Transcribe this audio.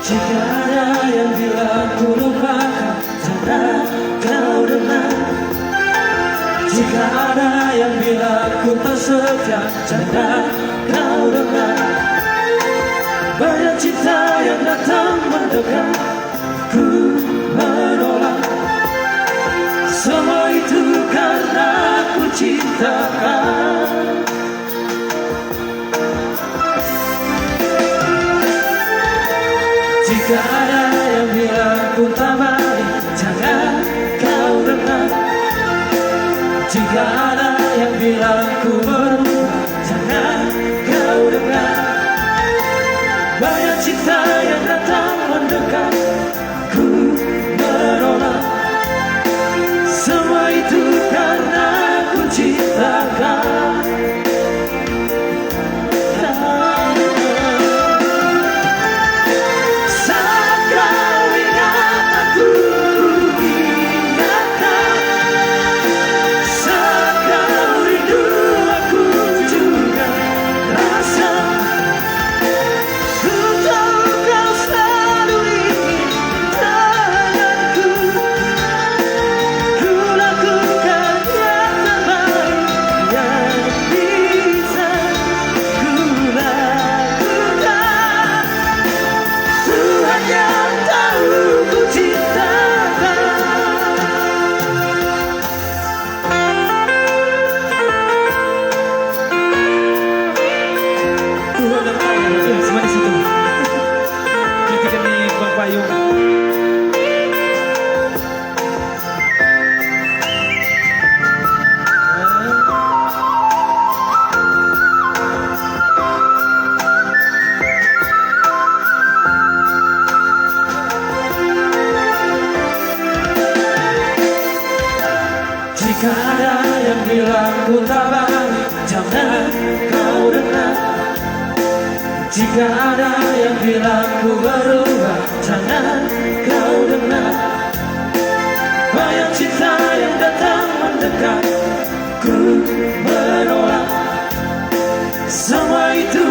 Jika ada yang bilang ku lupakan, jangan kau dengar. Jika ada yang bilang ku tak setia, jangan kau dengar. Banyak cinta yang datang mendekat, ku menolak. Semua itu karena ku cintakan. Jika ada yang bilang ku tak baik, jangan kau dengar. Jika ada yang bilang ku berubah, jangan kau dengar. Banyak cinta yang datang mendekat, ku menolak. Semua itu karena ku cintakan. Jika ada yang bilang ku tak baik, jangan kau dengar. Jika ada yang bilang ku berubah, jangan kau dengar. Banyak cinta yang datang mendekat, ku menolak. Semua itu